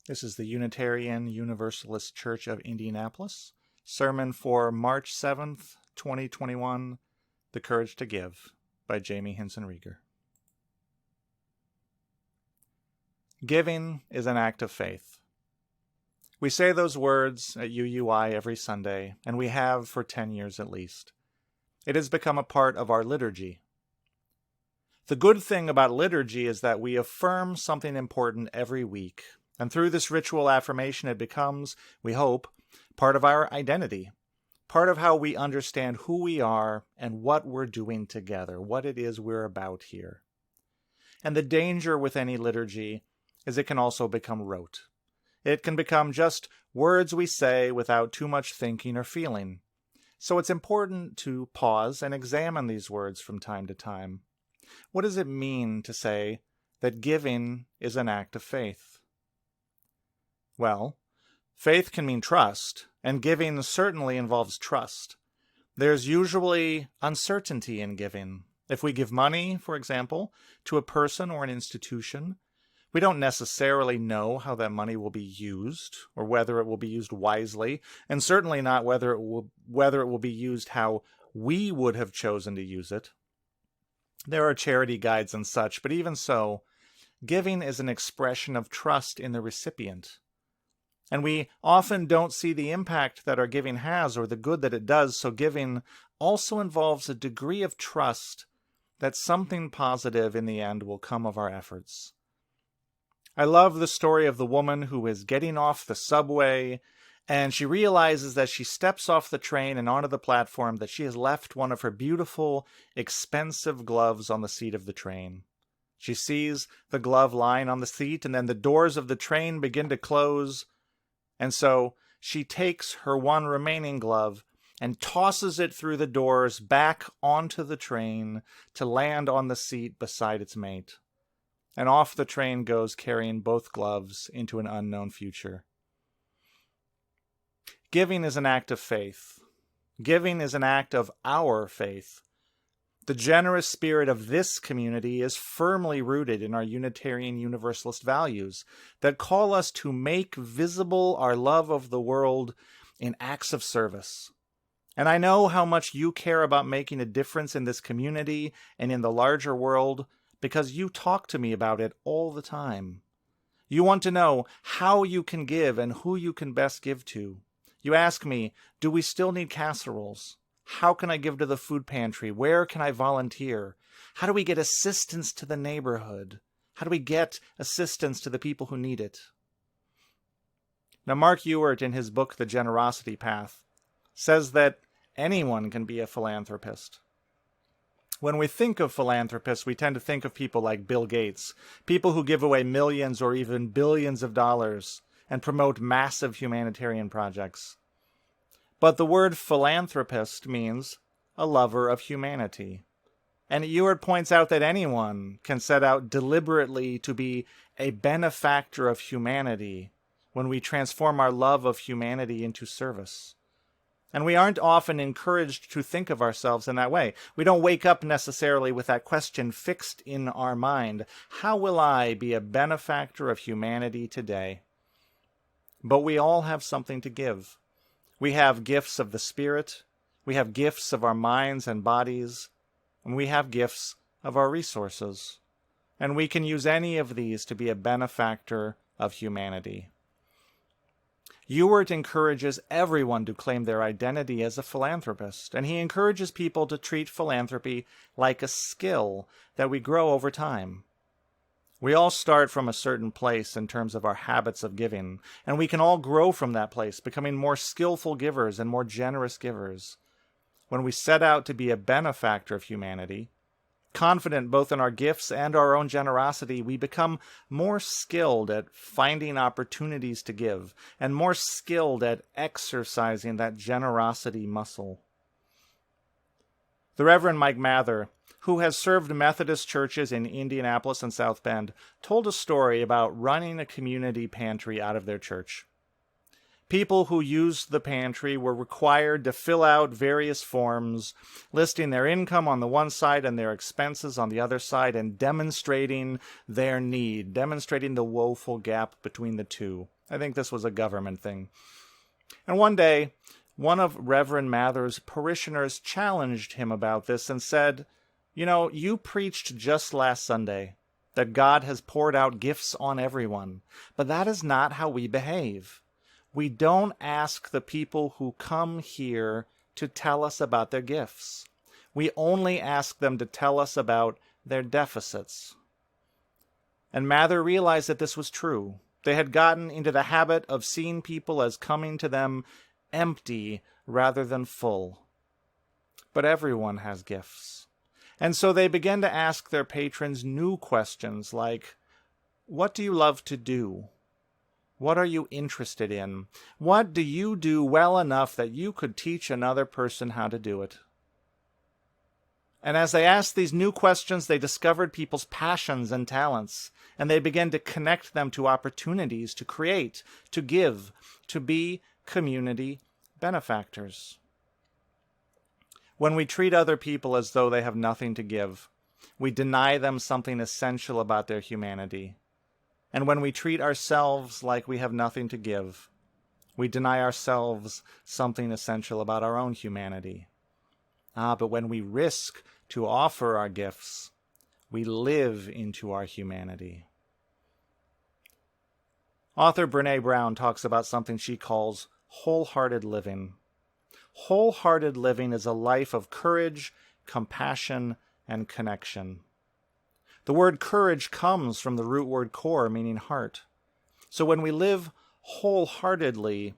This is the Unitarian Universalist Church of Indianapolis. Sermon for March 7th, 2021, The Courage to Give by Jamie Hinson-Rieger. Giving is an act of faith. We say those words at UUI every Sunday, and we have for 10 years at least. It has become a part of our liturgy. The good thing about liturgy is that we affirm something important every week, and through this ritual affirmation it becomes, we hope, part of our identity, part of how we understand who we are and what we're doing together, what it is we're about here. And the danger with any liturgy is it can also become rote. It can become just words we say without too much thinking or feeling. So it's important to pause and examine these words from time to time. What does it mean to say that giving is an act of faith? Well, faith can mean trust, and giving certainly involves trust. There's usually uncertainty in giving. If we give money, for example, to a person or an institution, we don't necessarily know how that money will be used, or whether it will be used wisely, and certainly not whether it will be used how we would have chosen to use it. There are charity guides and such, but even so, giving is an expression of trust in the recipient. And we often don't see the impact that our giving has or the good that it does, so giving also involves a degree of trust that something positive in the end will come of our efforts. I love the story of the woman who is getting off the subway, and she realizes that she steps off the train and onto the platform that she has left one of her beautiful, expensive gloves on the seat of the train. She sees the glove lying on the seat, and then the doors of the train begin to close, and so she takes her one remaining glove and tosses it through the doors back onto the train to land on the seat beside its mate. And off the train goes, carrying both gloves into an unknown future. Giving is an act of faith. Giving is an act of our faith. The generous spirit of this community is firmly rooted in our Unitarian Universalist values that call us to make visible our love of the world in acts of service. And I know how much you care about making a difference in this community and in the larger world, because you talk to me about it all the time. You want to know how you can give and who you can best give to. You ask me, do we still need casseroles? How can I give to the food pantry? Where can I volunteer? How do we get assistance to the neighborhood? How do we get assistance to the people who need it? Now, Mark Ewart, in his book, The Generosity Path, says that anyone can be a philanthropist. When we think of philanthropists, we tend to think of people like Bill Gates, people who give away millions or even billions of dollars and promote massive humanitarian projects. But the word philanthropist means a lover of humanity. And Ewart points out that anyone can set out deliberately to be a benefactor of humanity when we transform our love of humanity into service. And we aren't often encouraged to think of ourselves in that way. We don't wake up necessarily with that question fixed in our mind. How will I be a benefactor of humanity today? But we all have something to give. We have gifts of the Spirit, we have gifts of our minds and bodies, and we have gifts of our resources. And we can use any of these to be a benefactor of humanity. Ewart encourages everyone to claim their identity as a philanthropist, and he encourages people to treat philanthropy like a skill that we grow over time. We all start from a certain place in terms of our habits of giving, and we can all grow from that place, becoming more skillful givers and more generous givers. When we set out to be a benefactor of humanity, confident both in our gifts and our own generosity, we become more skilled at finding opportunities to give, and more skilled at exercising that generosity muscle. The Reverend Mike Mather, who has served Methodist churches in Indianapolis and South Bend, told a story about running a community pantry out of their church. People who used the pantry were required to fill out various forms, listing their income on the one side and their expenses on the other side, and demonstrating their need, demonstrating the woeful gap between the two. I think this was a government thing. And one day, one of Reverend Mather's parishioners challenged him about this and said, you preached just last Sunday that God has poured out gifts on everyone, but that is not how we behave. We don't ask the people who come here to tell us about their gifts. We only ask them to tell us about their deficits. And Mather realized that this was true. They had gotten into the habit of seeing people as coming to them empty rather than full. But everyone has gifts. And so they began to ask their patrons new questions like, what do you love to do? What are you interested in? What do you do well enough that you could teach another person how to do it? And as they asked these new questions, they discovered people's passions and talents, and they began to connect them to opportunities to create, to give, to be community benefactors. When we treat other people as though they have nothing to give, we deny them something essential about their humanity. And when we treat ourselves like we have nothing to give, we deny ourselves something essential about our own humanity. But when we risk to offer our gifts, we live into our humanity. Author Brené Brown talks about something she calls wholehearted living. Wholehearted living is a life of courage, compassion, and connection. The word courage comes from the root word cor, meaning heart. So when we live wholeheartedly,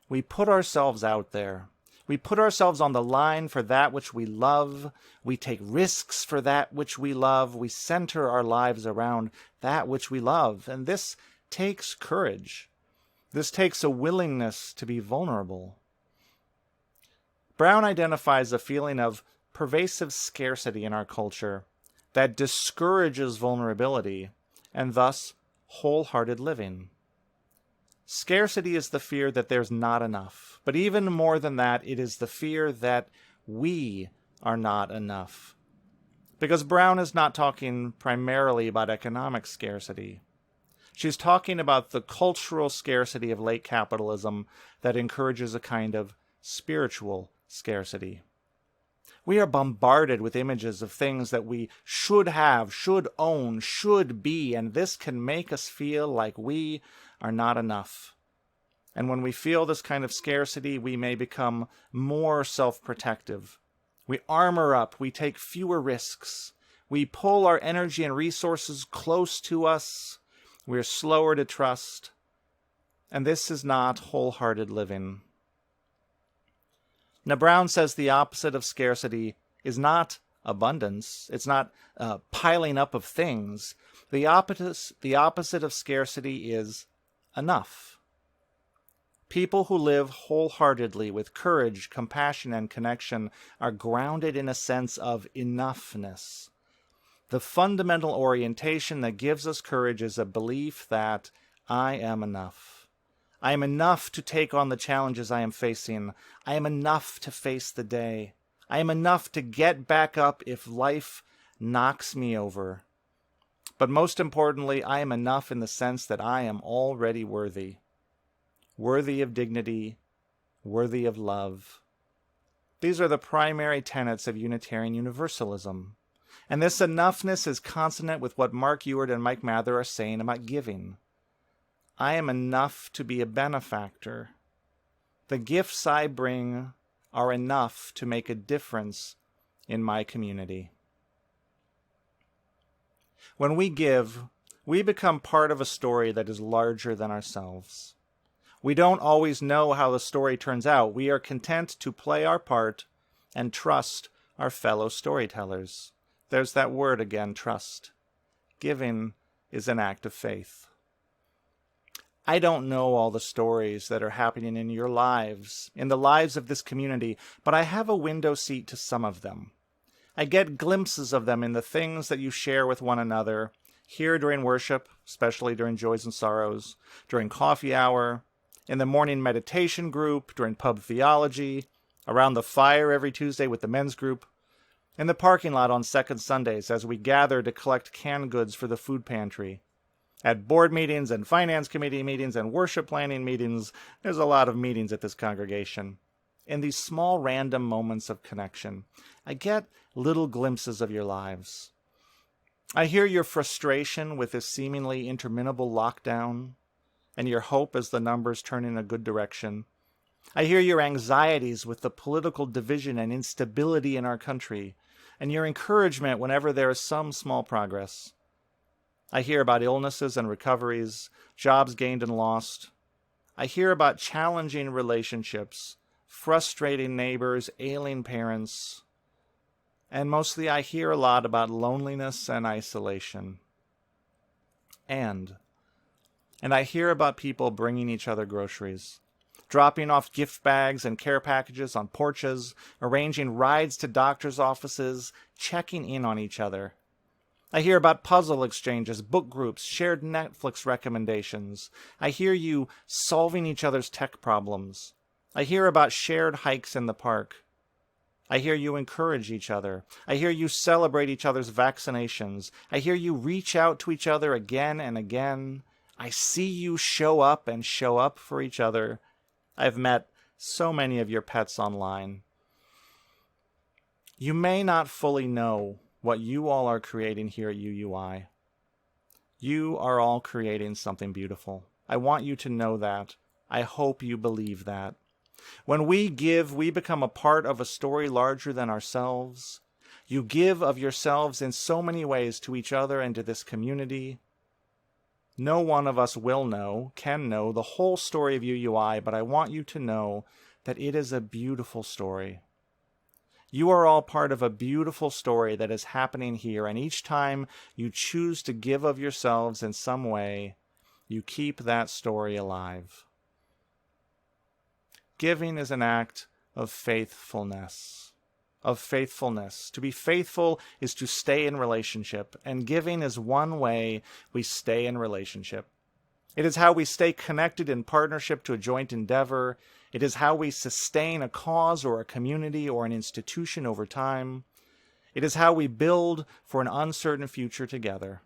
we put ourselves out there. We put ourselves on the line for that which we love. We take risks for that which we love. We center our lives around that which we love. And this takes courage. This takes a willingness to be vulnerable. Brown identifies a feeling of pervasive scarcity in our culture that discourages vulnerability and thus wholehearted living. Scarcity is the fear that there's not enough, but even more than that, it is the fear that we are not enough. Because Brown is not talking primarily about economic scarcity. She's talking about the cultural scarcity of late capitalism that encourages a kind of spiritual scarcity. We are bombarded with images of things that we should have, should own, should be, and this can make us feel like we are not enough. And when we feel this kind of scarcity, we may become more self-protective. We armor up, we take fewer risks, we pull our energy and resources close to us, we're slower to trust, and this is not wholehearted living. Now, Brown says the opposite of scarcity is not abundance. It's not piling up of things. The opposite of scarcity is enough. People who live wholeheartedly with courage, compassion, and connection are grounded in a sense of enoughness. The fundamental orientation that gives us courage is a belief that I am enough. I am enough to take on the challenges I am facing. I am enough to face the day. I am enough to get back up if life knocks me over. But most importantly, I am enough in the sense that I am already worthy. Worthy of dignity, worthy of love. These are the primary tenets of Unitarian Universalism. And this enoughness is consonant with what Mark Ewart and Mike Mather are saying about giving. I am enough to be a benefactor. The gifts I bring are enough to make a difference in my community. When we give, we become part of a story that is larger than ourselves. We don't always know how the story turns out. We are content to play our part and trust our fellow storytellers. There's that word again, trust. Giving is an act of faith. I don't know all the stories that are happening in your lives, in the lives of this community, but I have a window seat to some of them. I get glimpses of them in the things that you share with one another, here during worship, especially during joys and sorrows, during coffee hour, in the morning meditation group, during pub theology, around the fire every Tuesday with the men's group, in the parking lot on second Sundays as we gather to collect canned goods for the food pantry. At board meetings and finance committee meetings and worship planning meetings, there's a lot of meetings at this congregation. In these small random moments of connection, I get little glimpses of your lives. I hear your frustration with this seemingly interminable lockdown and your hope as the numbers turn in a good direction. I hear your anxieties with the political division and instability in our country, and your encouragement whenever there is some small progress. I hear about illnesses and recoveries, jobs gained and lost. I hear about challenging relationships, frustrating neighbors, ailing parents, and mostly I hear a lot about loneliness and isolation. And I hear about people bringing each other groceries, dropping off gift bags and care packages on porches, arranging rides to doctors' offices, checking in on each other. I hear about puzzle exchanges, book groups, shared Netflix recommendations. I hear you solving each other's tech problems. I hear about shared hikes in the park. I hear you encourage each other. I hear you celebrate each other's vaccinations. I hear you reach out to each other again and again. I see you show up for each other. I've met so many of your pets online. You may not fully know what you all are creating here at UUI. You are all creating something beautiful. I want you to know that. I hope you believe that. When we give, we become a part of a story larger than ourselves. You give of yourselves in so many ways to each other and to this community. No one of us can know the whole story of UUI, but I want you to know that it is a beautiful story. You are all part of a beautiful story that is happening here, and each time you choose to give of yourselves in some way, you keep that story alive. Giving is an act of faithfulness. To be faithful is to stay in relationship, and giving is one way we stay in relationship. It is how we stay connected in partnership to a joint endeavor. It is how we sustain a cause or a community or an institution over time. It is how we build for an uncertain future together.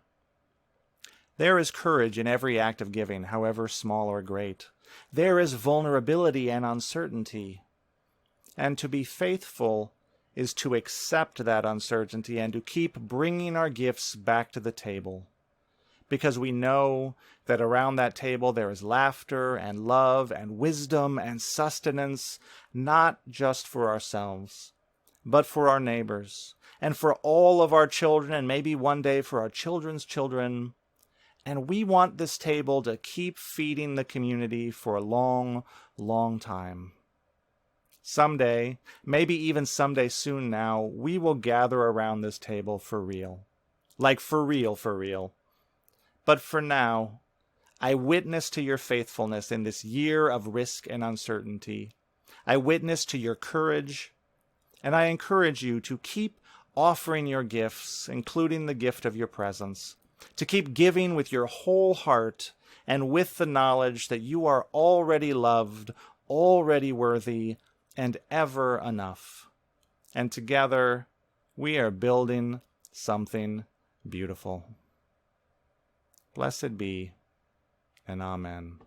There is courage in every act of giving, however small or great. There is vulnerability and uncertainty. And to be faithful is to accept that uncertainty and to keep bringing our gifts back to the table. Because we know that around that table there is laughter and love and wisdom and sustenance, not just for ourselves, but for our neighbors and for all of our children and maybe one day for our children's children. And we want this table to keep feeding the community for a long, long time. Someday, maybe even someday soon now, we will gather around this table for real. Like for real. But for now, I witness to your faithfulness in this year of risk and uncertainty. I witness to your courage, and I encourage you to keep offering your gifts, including the gift of your presence, to keep giving with your whole heart and with the knowledge that you are already loved, already worthy, and ever enough. And together, we are building something beautiful. Blessed be, and amen.